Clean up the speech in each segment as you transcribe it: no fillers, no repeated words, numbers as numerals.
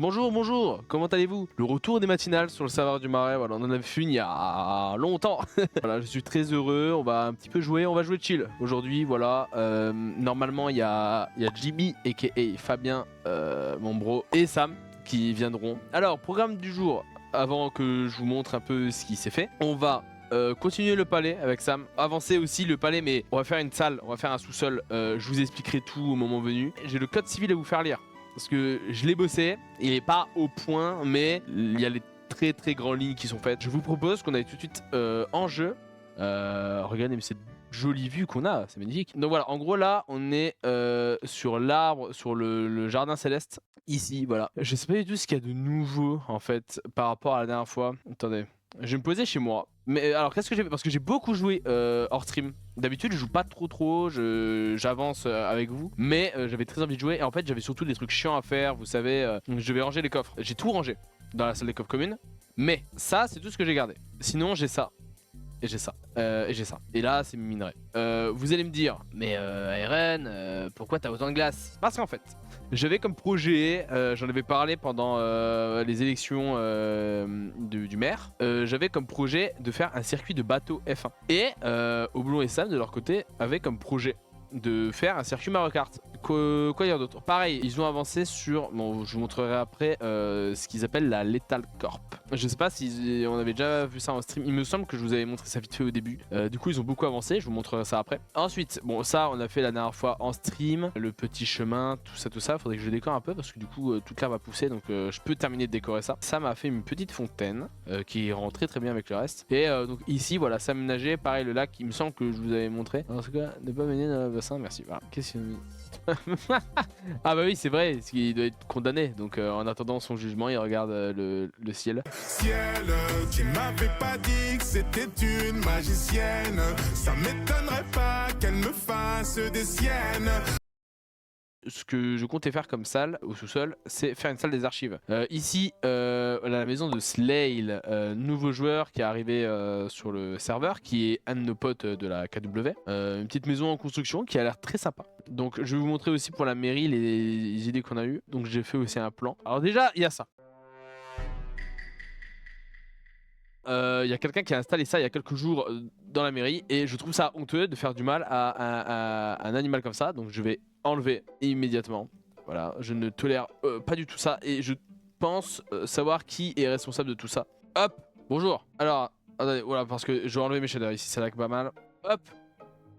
Bonjour, bonjour, comment allez-vous? Le retour des matinales sur le serveur du Marais, voilà, on en avait fait une il y a longtemps. Voilà, je suis très heureux, on va un petit peu jouer, on va jouer chill. Aujourd'hui, voilà, normalement il y a Jimmy aka Fabien, mon bro, et Sam qui viendront. Alors, programme du jour, avant que je vous montre un peu ce qui s'est fait, on va continuer le palais avec Sam, avancer aussi le palais, mais on va faire une salle, on va faire un sous-sol, je vous expliquerai tout au moment venu. J'ai le code civil à vous faire lire. Parce que je l'ai bossé, il est pas au point, mais il y a les très grandes lignes qui sont faites. Je vous propose qu'on aille tout de suite en jeu. Regardez mais cette jolie vue qu'on a, c'est magnifique. Donc voilà, en gros là, on est sur l'arbre, sur le jardin céleste. Ici, voilà. Je sais pas du tout ce qu'il y a de nouveau en fait par rapport à la dernière fois. Attendez. Je vais me poser chez moi. Mais alors qu'est-ce que j'ai fait? Parce que j'ai beaucoup joué hors stream. D'habitude je joue pas trop, j'avance avec vous. Mais j'avais très envie de jouer et en fait j'avais surtout des trucs chiants à faire. Vous savez, je vais ranger les coffres. J'ai tout rangé dans la salle des coffres commune. Mais ça c'est tout ce que j'ai gardé. Sinon j'ai ça. Et j'ai ça. Et j'ai ça. Et là c'est mes minerais. Vous allez me dire, mais Eren, pourquoi t'as autant de glace? Parce qu'en fait, j'avais comme projet, j'en avais parlé pendant les élections du maire, j'avais comme projet de faire un circuit de bateau F1. Et Oblong et Sam de leur côté avaient comme projet de faire un circuit Mario Kart. Quoi dire d'autre? Pareil, ils ont avancé sur, bon je vous montrerai après, ce qu'ils appellent la Lethal Corp. Je sais pas si on avait déjà vu ça en stream, il me semble que je vous avais montré ça vite fait au début. Du coup ils ont beaucoup avancé, je vous montrerai ça après. Ensuite, bon ça on a fait la dernière fois en stream, le petit chemin, tout ça, faudrait que je décore un peu parce que du coup toute l'herbe va pousser, donc je peux terminer de décorer ça. Ça m'a fait une petite fontaine qui rend très bien avec le reste. Et donc ici voilà, s'aménager, pareil le lac, il me semble que je vous avais montré. En tout cas, ne pas mener dans le bassin, merci. Voilà, qu'est-ce qu'il a mis? Ah bah oui c'est vrai, il doit être condamné, donc en attendant son jugement il regarde le ciel. Ciel, tu m'avais pas dit que c'était une magicienne, ça m'étonnerait pas qu'elle me fasse des siennes. Ce que je comptais faire comme salle au sous-sol, c'est faire une salle des archives. Ici, la maison de Slayle, nouveau joueur qui est arrivé sur le serveur, qui est un de nos potes de la KW. Une petite maison en construction qui a l'air très sympa. Donc je vais vous montrer aussi pour la mairie les idées qu'on a eues. Donc j'ai fait aussi un plan. Alors déjà, il y a ça. Il y a quelqu'un qui a installé ça il y a quelques jours dans la mairie et je trouve ça honteux de faire du mal à un animal comme ça, donc je vais enlever immédiatement. Voilà, je ne tolère pas du tout ça et je pense savoir qui est responsable de tout ça. Hop, bonjour. Alors, attendez, voilà, parce que je vais enlever mes shaders ici, ça lag pas mal. Hop,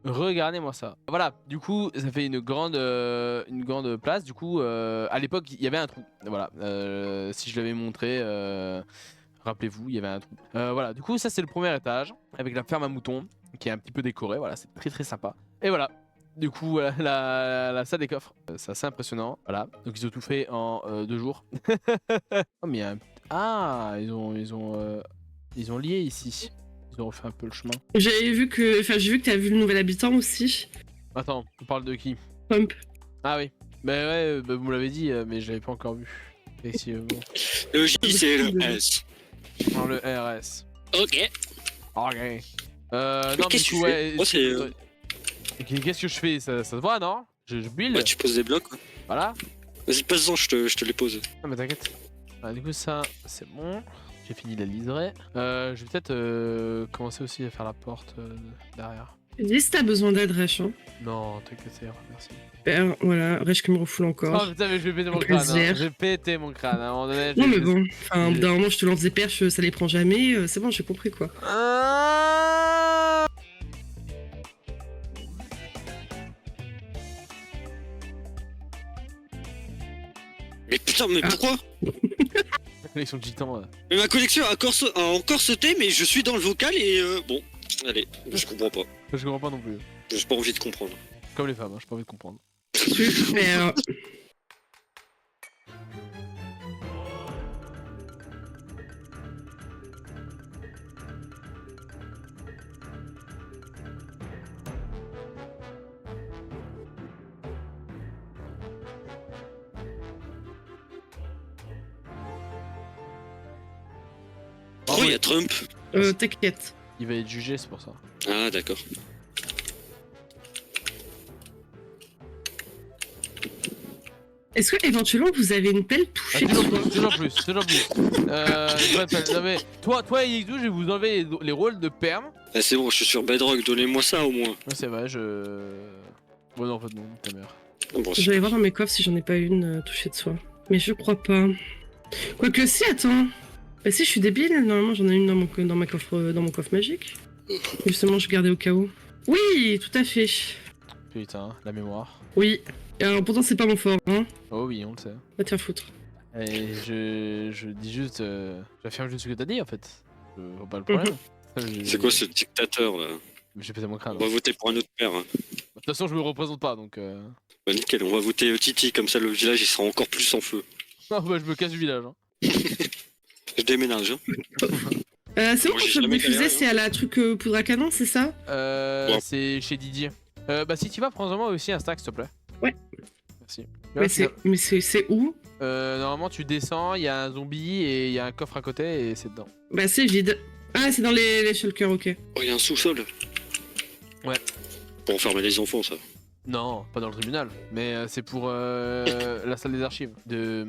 regardez-moi ça. Voilà, du coup, ça fait une grande place. Du coup, à l'époque, il y avait un trou. Voilà, si je l'avais montré... Rappelez-vous, il y avait un trou. Voilà, du coup, ça c'est le premier étage avec la ferme à moutons qui est un petit peu décorée. Voilà, c'est très sympa. Et voilà, du coup, voilà, la salle des coffres. C'est assez impressionnant. Voilà, donc ils ont tout fait en 2 jours. Oh, mais il y a un... Ah, ils ont lié ici. Ils ont refait un peu le chemin. J'ai vu que t'as vu le nouvel habitant aussi. Attends, on parle de qui? Pump. Ah oui. Bah ouais, bah, vous me l'avez dit, mais je l'avais pas encore vu. Effectivement. Le J, c'est le S. Non, le RS. Ok. Ok. Non, mais qu'est-ce du que coup, tu fais? Moi, c'est. Qu'est-ce que je fais? Ça se voit, non? Je build. Bah, tu poses des blocs. Quoi. Voilà. Vas-y, passe-en, je te les pose. Non, mais t'inquiète. Ah, du coup, ça, c'est bon. J'ai fini la liserée. Je vais peut-être commencer aussi à faire la porte derrière. Dis si t'as besoin d'aide, Resh. Hein. Non, t'inquiète, ça ira, merci. Ben, voilà, Resh qui me refoule encore. Oh putain, mais je vais péter mon Plaisir. crâne. Hein. Je vais péter mon crâne. À un moment donné, Non, mais bon, enfin, d'un moment, je te lance des perches, ça les prend jamais. C'est bon, j'ai compris quoi. Ah Mais putain, mais pourquoi? Ils sont gitans. Mais ma connexion a encore sauté, mais je suis dans le vocal et bon, allez, je comprends pas. Je comprends pas non plus. J'ai pas envie de comprendre. Comme les femmes, hein, j'ai pas envie de comprendre. Super. Oh, il y a Trump. T'inquiète. Il va être jugé, c'est pour ça. Ah, d'accord. Est-ce que éventuellement vous avez une pelle Ah, touchée de toujours soie? plus, toujours plus, toujours plus. Je répète, non mais toi et Yixou, je vais vous enlever les rôles de perm. Ah, c'est bon, je suis sur Bedrock, donnez-moi ça au moins. Ouais, c'est vrai, Bon, non, en fait, non, ta mère. Bon, Je vais aller voir dans mes coffres si j'en ai pas une touchée de soie. Mais je crois pas. Quoique si, attends. Bah si, je suis débile, normalement j'en ai une dans mon coffre magique. Justement, je gardais au cas où. Oui, tout à fait. Putain, la mémoire. Oui. Alors pourtant c'est pas mon fort, hein. Oh oui, on le sait. Va te faire foutre. Et je dis juste... J'affirme juste ce que t'as dit, en fait. Je vois pas le problème. c'est quoi ce dictateur là? J'ai pété mon crâne. On va voter pour un autre père. Hein. De toute façon, je me représente pas, donc... Bah nickel, on va voter Titi, comme ça le village il sera encore plus en feu. Ah bah, je me casse du village. Hein. Je déménage. Hein. C'est bon, Moi, j'ai quand je jamais diffusais, galéré, c'est à la truc poudre à canon, c'est ça? Ouais. C'est chez Didier. Bah si tu vas, prends-en moi aussi un stack, s'il te plaît. Ouais. Merci. Mais c'est où? Normalement, tu descends, il y a un zombie et il y a un coffre à côté et c'est dedans. Bah c'est vide. Ah, c'est dans les shulkers, ok. Oh, il y a un sous-sol. Ouais. Pour enfermer les enfants, ça. Non, pas dans le tribunal, mais c'est pour la salle des archives de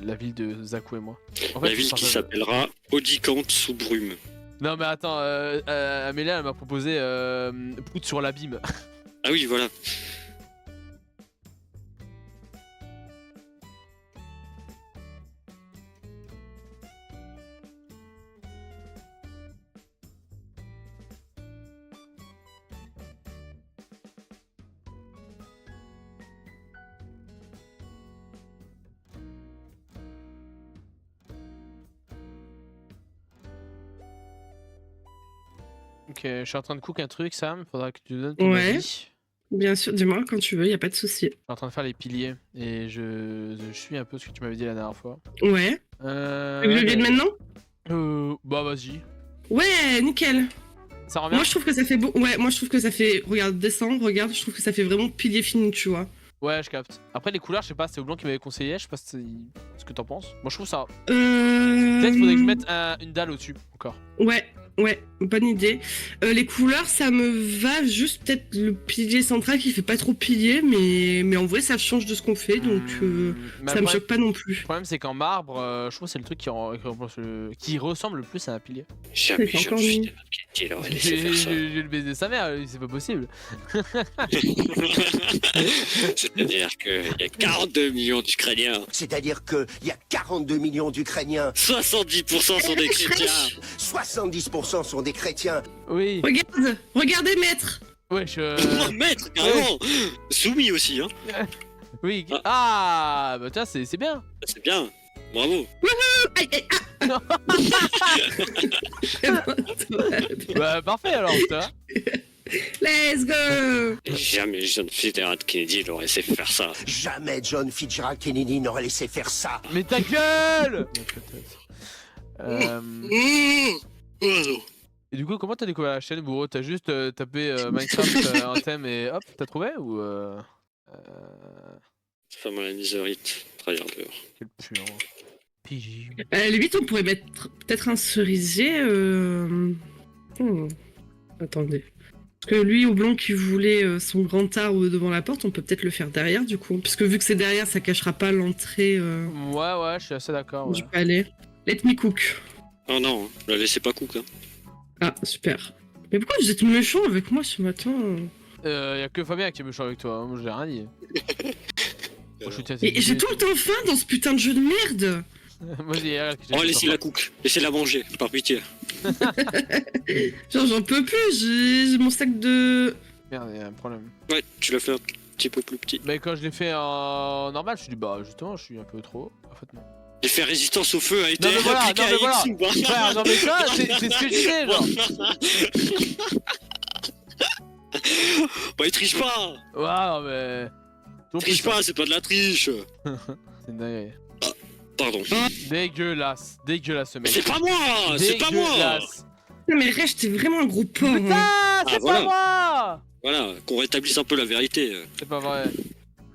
la ville de Zaku et moi. En fait, La ville qui s'appellera Audicante sous brume. Non mais attends, Amélia elle m'a proposé Prout sur l'abîme. Ah oui, voilà. Ok, je suis en train de cook un truc, Sam, faudra que tu donnes ton Ouais. avis. Bien sûr, dis-moi quand tu veux, y a pas de souci. Je suis en train de faire les piliers et je suis un peu ce que tu m'avais dit la dernière fois. Ouais. Tu veux que je vienne maintenant? Bah vas-y. Ouais, nickel. Ça revient? Moi je trouve que ça fait beau. Ouais, moi je trouve que ça fait. Regarde, descends, regarde, je trouve que ça fait vraiment pilier fini, tu vois. Ouais, je capte. Après les couleurs, je sais pas, c'est Oblong qui m'avait conseillé, je sais pas ce que t'en penses. Moi je trouve ça. Peut-être faudrait que je mette une dalle au-dessus encore. Ouais, bonne idée. Les couleurs, ça me va, juste peut-être le pilier central qui fait pas trop pilier, mais en vrai, ça change de ce qu'on fait, donc Mais ça me choque pas non plus. Le problème, c'est qu'en marbre, je trouve que c'est le truc qui ressemble le plus à un pilier. Jamais C'est je encore me suis mieux. démarqué, il aurait laissé faire ça. J'ai le baiser de sa mère, c'est pas possible. C'est-à-dire qu'il y a 42 millions d'Ukrainiens. C'est-à-dire qu'il y a 42 millions d'Ukrainiens, 70% sont des chrétiens. 70% sont des chrétiens. Oui, Regardez, maître. ouais, Oh, maître, carrément. Soumis aussi, hein. Oui, ah, bah tiens, c'est bien. C'est bien. Bravo. Aïe, aïe, Bah parfait alors, toi. Let's go. Jamais John Fitzgerald Kennedy n'aurait laissé faire ça. Jamais John Fitzgerald Kennedy n'aurait laissé faire ça. Mais ta gueule. Oh non. Et du coup, comment t'as découvert la chaîne, Bourreau? T'as juste tapé Minecraft en thème et hop, t'as trouvé ou Femme à la miserite, tryharder. Quel puant. PJ. À la limite, on pourrait mettre peut-être un cerisier. Attendez. Parce que lui, Oblong qui voulait son grand arbre devant la porte, on peut peut-être le faire derrière du coup. Parce que vu que c'est derrière, ça cachera pas l'entrée Ouais, je suis assez d'accord. du Ouais. palais. Let me cook. Oh non, la laissez pas cook. Hein. Ah, super. Mais pourquoi vous êtes méchant avec moi ce matin? Y'a que Fabien qui est méchant avec toi, hein. Moi j'ai rien dit. Moi, je suis Et j'ai tout le temps faim dans ce putain de jeu de merde. Moi j'ai rien. Oh, laissez-la cook. Laissez-la manger, par pitié. Genre, j'en peux plus, j'ai mon sac de. Merde, y'a un problème. Ouais, tu l'as fait un petit peu plus petit. Mais quand je l'ai fait en normal, je me suis dit bah justement, je suis un peu trop. En fait, non. J'ai fait résistance au feu a été Non, mais voilà, appliqué non, mais voilà. à X ou pas. Frère, non mais ça, c'est ce que je disais, genre. Bah, il triche pas. Ouais, non mais. Ton Triche plus, pas, c'est pas de la triche. C'est une dinguerie. Pardon. Dégueulasse, dégueulasse ce mec. C'est pas moi. C'est pas moi. Dégueulasse. Non, mais Rech, t'es vraiment un gros porc. Putain, Hein. c'est voilà. pas moi. Voilà, qu'on rétablisse un peu la vérité. C'est pas vrai.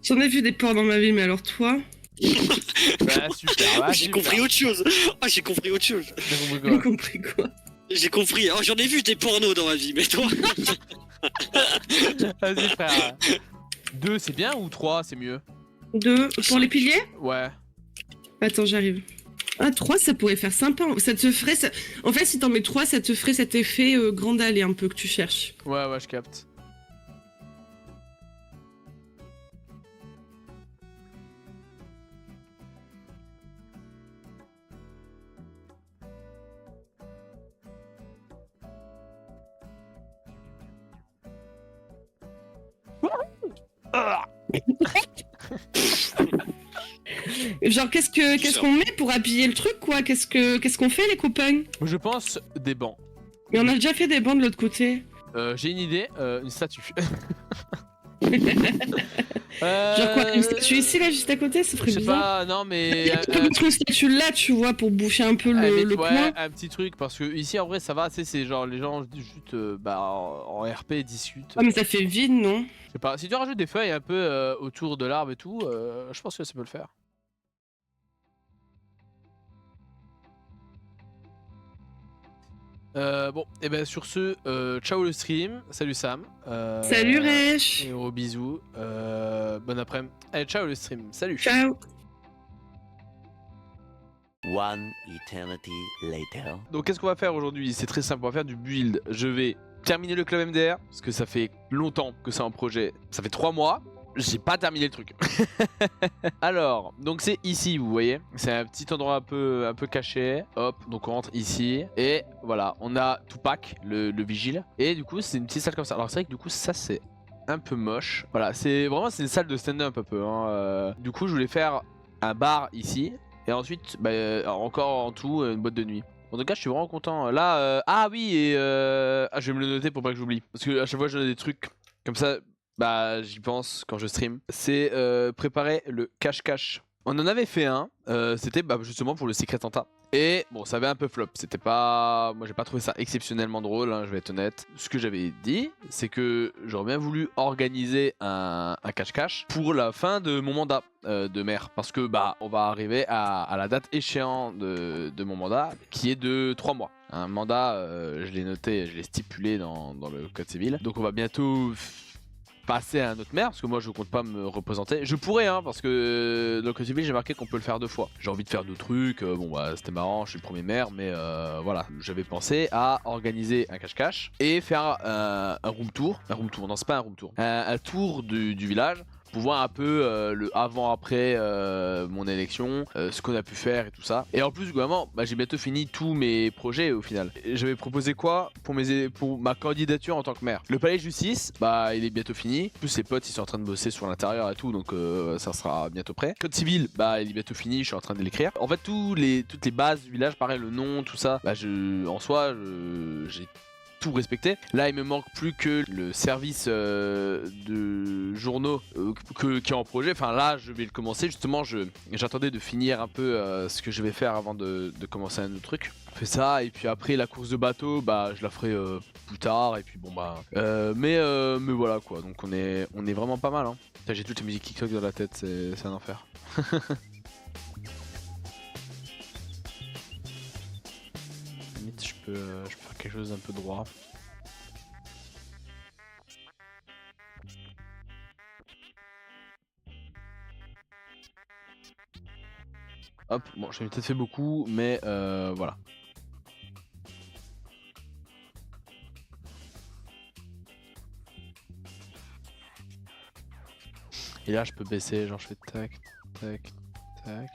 J'en ai vu des porcs dans ma vie, mais alors toi? Bah super, ouais, J'ai compris autre chose. Ah, j'ai compris autre chose. J'ai compris J'ai quoi. compris quoi? J'ai compris. Oh, j'en ai vu des pornos dans ma vie, mais toi. Vas-y frère. 2 c'est bien ou 3 c'est mieux? 2. Pour les piliers? Ouais. Attends, j'arrive. Ah, 3, ça pourrait faire sympa. Ça te ferait. En fait, si t'en mets 3, ça te ferait cet effet grand allée un peu que tu cherches. Ouais, je capte. Genre, qu'est-ce qu'on met pour habiller le truc, quoi? Qu'est-ce qu'on fait, les copains? Je pense des bancs. Mais on a déjà fait des bancs de l'autre côté. J'ai une idée, une statue. Genre quoi, une statue ici, là, juste à côté, ça ferait Je sais bizarre. pas, non mais... Tu peux mettre une statue là, tu vois, pour boucher un peu le ouais, coin. un petit truc, parce que ici en vrai ça va, tu sais, c'est genre les gens juste en RP discutent. Ah, mais ça fait vide, non? Je sais pas, si tu rajoutes des feuilles un peu autour de l'arbre et tout, je pense que ça peut le faire. Bon, et ben sur ce, ciao le stream, salut Sam. Salut Resh. Et gros bisous, bon après-midi. Allez, ciao le stream, salut. Ciao. One eternity later. Donc qu'est-ce qu'on va faire aujourd'hui? C'est très simple, on va faire du build. Je vais terminer le club MDR, parce que ça fait longtemps que c'est un projet, ça fait 3 mois. J'ai pas terminé le truc. Alors, donc c'est ici, vous voyez. C'est un petit endroit un peu caché. Hop, donc on rentre ici. Et voilà, on a Tupac, le vigile. Et du coup, c'est une petite salle comme ça. Alors c'est vrai que du coup, ça c'est un peu moche. Voilà, c'est une salle de stand-up un peu. Hein. Du coup, je voulais faire un bar ici. Et ensuite, encore en tout, une boîte de nuit. En tout cas, je suis vraiment content. Là, ah oui, et je vais me le noter pour pas que j'oublie. Parce que à chaque fois, je donne des trucs comme ça. Bah j'y pense quand je stream. C'est préparer le cache-cache. On en avait fait un, c'était justement pour le Secret Anta. Et bon, ça avait un peu flop, c'était pas... Moi j'ai pas trouvé ça exceptionnellement drôle, hein, je vais être honnête. Ce que j'avais dit, c'est que j'aurais bien voulu organiser un cache-cache pour la fin de mon mandat de maire. Parce que on va arriver à la date échéante de mon mandat, qui est de 3 mois. Un mandat, je l'ai noté, je l'ai stipulé dans le code civil. Donc on va bientôt... passer à un autre maire, parce que moi je compte pas me représenter. Je pourrais, hein, parce que dans le code civil j'ai marqué qu'on peut le faire 2 fois. J'ai envie de faire 2 trucs, c'était marrant, je suis le premier maire, mais voilà. J'avais pensé à organiser un cache-cache et faire un room tour. Non c'est pas un room tour. Un tour du village. Pour voir un peu le avant-après mon élection, ce qu'on a pu faire et tout ça. Et en plus, globalement, j'ai bientôt fini tous mes projets au final. J'avais proposé quoi pour ma candidature en tant que maire? Le palais de justice, il est bientôt fini. En plus, les potes, ils sont en train de bosser sur l'intérieur et tout, donc ça sera bientôt prêt. Code civil, il est bientôt fini, je suis en train de l'écrire. En fait, toutes les bases du village, pareil, le nom, tout ça, en soi, j'ai tout respecté. Là il me manque plus que le service de journaux qui est en projet. Enfin là je vais le commencer justement, j'attendais de finir un peu ce que je vais faire avant de commencer un autre truc. On fait ça et puis après la course de bateau je la ferai plus tard et puis mais voilà quoi, donc on est vraiment pas mal hein. J'ai toutes les musiques TikTok dans la tête, c'est un enfer. Limite je peux faire quelque chose d'un peu droit. Hop, bon j'ai peut-être fait beaucoup mais voilà. Et là je peux baisser, genre je fais tac, tac, tac.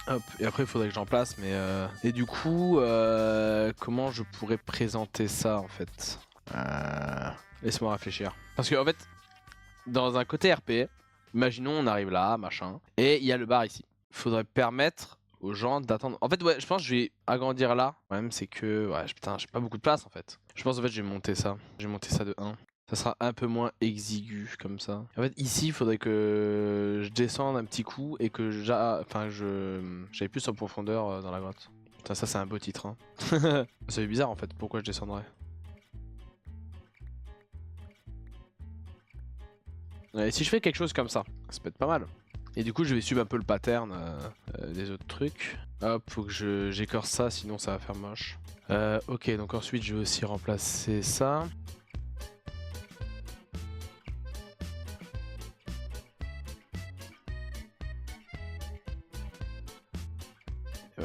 Hop, et après il faudrait que j'en place, mais et du coup, comment je pourrais présenter ça en fait? Laisse-moi réfléchir. Parce que en fait, dans un côté RP, imaginons on arrive là, machin, et il y a le bar ici. Faudrait permettre aux gens d'attendre. En fait, ouais, je pense que je vais agrandir là. Le problème c'est que, putain, j'ai pas beaucoup de place en fait. Je pense en fait je vais monter ça. Je vais monter ça de 1. Ça sera un peu moins exigu comme ça. En fait ici il faudrait que je descende un petit coup et que j'aille plus en profondeur dans la grotte. Putain ça c'est un beau titre hein. Ça fait bizarre en fait, pourquoi je descendrais? Et si je fais quelque chose comme ça peut être pas mal. Et du coup je vais suivre un peu le pattern des autres trucs. Hop, faut que j'écorce ça sinon ça va faire moche. Ok, donc ensuite je vais aussi remplacer ça.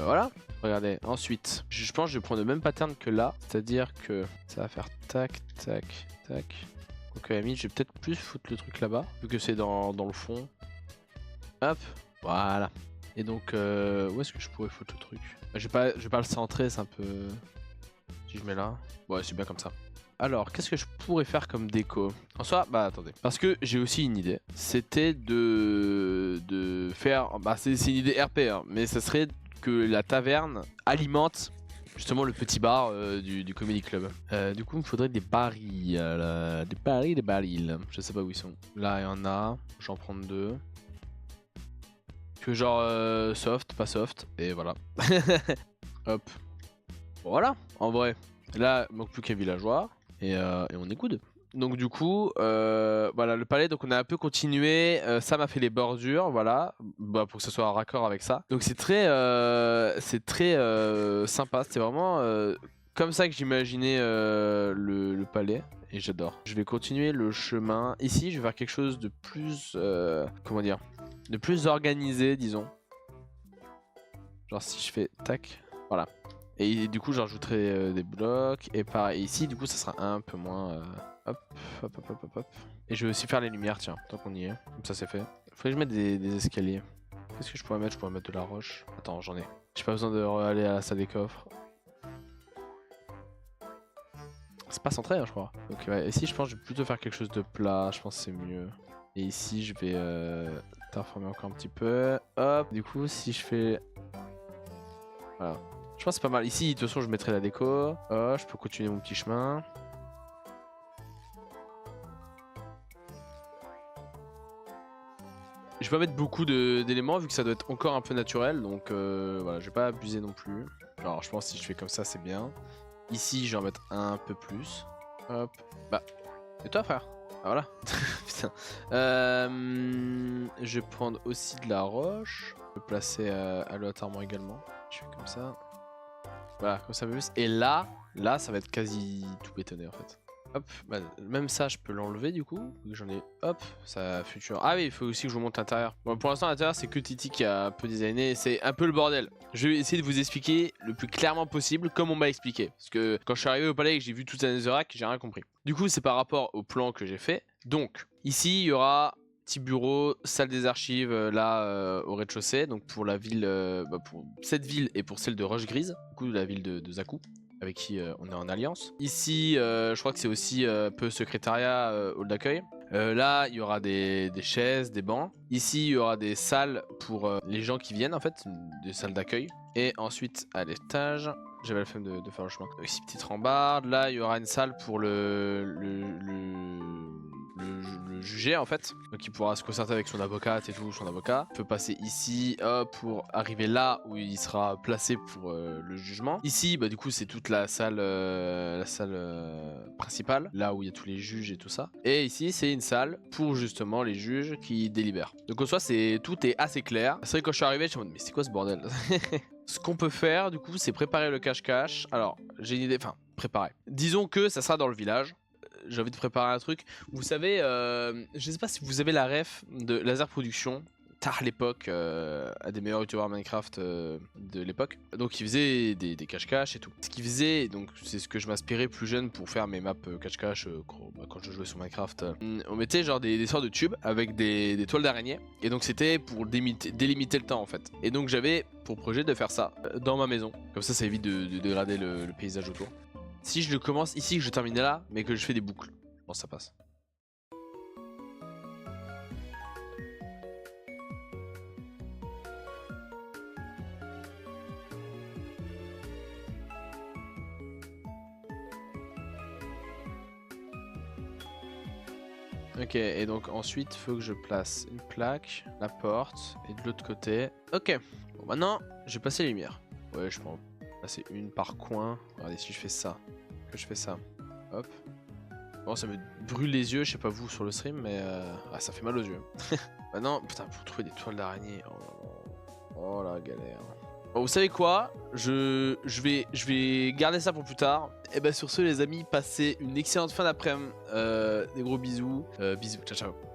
Voilà, regardez. Ensuite, je pense que je vais prendre le même pattern que là. C'est-à-dire que ça va faire tac, tac, tac. Ok, à la limite, je vais peut-être plus foutre le truc là-bas, vu que c'est dans le fond. Hop, voilà. Et donc, où est-ce que je pourrais foutre le truc? Je vais pas le centrer, c'est un peu... Si je mets là... Ouais, c'est bien comme ça. Alors, qu'est-ce que je pourrais faire comme déco? En soi, bah attendez. Parce que j'ai aussi une idée. C'était de faire... Bah c'est une idée RP, hein, mais ça serait que la taverne alimente justement le petit bar du Comedy Club. Du coup, il me faudrait des barils. Des barils. Je sais pas où ils sont. Là, il y en a. J'en prends 2. Que genre soft, pas soft. Et voilà. Hop. Voilà, en vrai. Là, il manque plus qu'un villageois. Et on est good. Donc du coup, voilà le palais, donc on a un peu continué, ça m'a fait les bordures, voilà, bah, pour que ce soit en raccord avec ça. Donc c'est très sympa, c'était vraiment comme ça que j'imaginais le palais, et j'adore. Je vais continuer le chemin, ici je vais faire quelque chose de plus, comment dire, de plus organisé disons. Genre si je fais tac, voilà. Et du coup j'ajouterai des blocs, et pareil, ici du coup ça sera un peu moins... Hop, hop, hop, hop, hop, hop. Et je vais aussi faire les lumières, tiens, tant qu'on y est. Comme ça, c'est fait. Faudrait que je mette des escaliers. Qu'est-ce que je pourrais mettre? Je pourrais mettre de la roche. Attends, j'en ai. J'ai pas besoin de aller à la salle des coffres. C'est pas centré, hein, je crois. Donc, ouais. Ici, je pense que je vais plutôt faire quelque chose de plat. Je pense que c'est mieux. Et ici, je vais terraformer encore un petit peu. Hop. Du coup, si je fais... Voilà. Je pense que c'est pas mal. Ici, de toute façon, je mettrai la déco. Oh, je peux continuer mon petit chemin. Je vais pas mettre beaucoup d'éléments vu que ça doit être encore un peu naturel, donc voilà, je vais pas abuser non plus. Alors je pense que si je fais comme ça c'est bien. Ici je vais en mettre un peu plus. Hop, bah, et toi frère? Ah voilà. Putain. Je vais prendre aussi de la roche. Je peux placer aléatoirement également. Je fais comme ça. Voilà, comme ça me plus. Et là ça va être quasi tout bétonné en fait. Hop, bah, même ça je peux l'enlever du coup, j'en ai, hop, ça futur. Ah oui, il faut aussi que je vous montre l'intérieur. Bon, pour l'instant l'intérieur c'est que Titi qui a un peu designé, c'est un peu le bordel. Je vais essayer de vous expliquer le plus clairement possible comme on m'a expliqué. Parce que quand je suis arrivé au palais et que j'ai vu toute la Netherrack, j'ai rien compris. Du coup c'est par rapport au plan que j'ai fait. Donc, ici il y aura petit bureau, salle des archives là au rez-de-chaussée, donc pour la ville, pour cette ville et pour celle de Roche Grise, du coup la ville de Zaku, avec qui on est en alliance. Ici, je crois que c'est aussi peu secrétariat, hall d'accueil. Là, il y aura des chaises, des bancs. Ici, il y aura des salles pour les gens qui viennent, en fait, des salles d'accueil. Et ensuite, à l'étage, j'avais la flemme de faire le chemin. Ici, petite rambarde. Là, il y aura une salle pour le jugé en fait, donc il pourra se concerter avec son avocate et tout, son avocat. Il peut passer ici pour arriver là où il sera placé pour le jugement. Ici bah du coup c'est toute la salle principale, là où il y a tous les juges et tout ça. Et ici c'est une salle pour justement les juges qui délibèrent. Donc en soi tout est assez clair. C'est vrai que quand je suis arrivé je me suis dit mais c'est quoi ce bordel? Ce qu'on peut faire du coup c'est préparer le cache-cache. Alors j'ai une idée, enfin préparer. Disons que ça sera dans le village. J'ai envie de préparer un truc. Vous savez, je sais pas si vous avez la ref de Laser Production, tard l'époque, à des meilleurs youtubeurs Minecraft de l'époque. Donc il faisait des cache-cache et tout. Ce qu'il faisait, donc c'est ce que je m'inspirais plus jeune pour faire mes maps cache-cache quand je jouais sur Minecraft. On mettait genre des sortes de tubes avec des toiles d'araignée. Et donc c'était pour délimiter le temps en fait. Et donc j'avais pour projet de faire ça dans ma maison. Comme ça évite de dégrader le paysage autour. Si je le commence ici, que je termine là, mais que je fais des boucles, bon ça passe. Ok, et donc ensuite, il faut que je place une plaque, la porte, et de l'autre côté. Ok, bon maintenant, je vais passer les lumières. Ouais, je prends. Là c'est une par coin. Regardez si je fais ça. Que je fais ça. Hop. Bon ça me brûle les yeux, je sais pas vous sur le stream mais ça fait mal aux yeux. Maintenant, putain pour trouver des toiles d'araignée. Oh la galère. Bon, vous savez quoi, je vais garder ça pour plus tard. Et bah sur ce les amis, passez une excellente fin d'après-midi. Des gros bisous. Bisous, ciao ciao.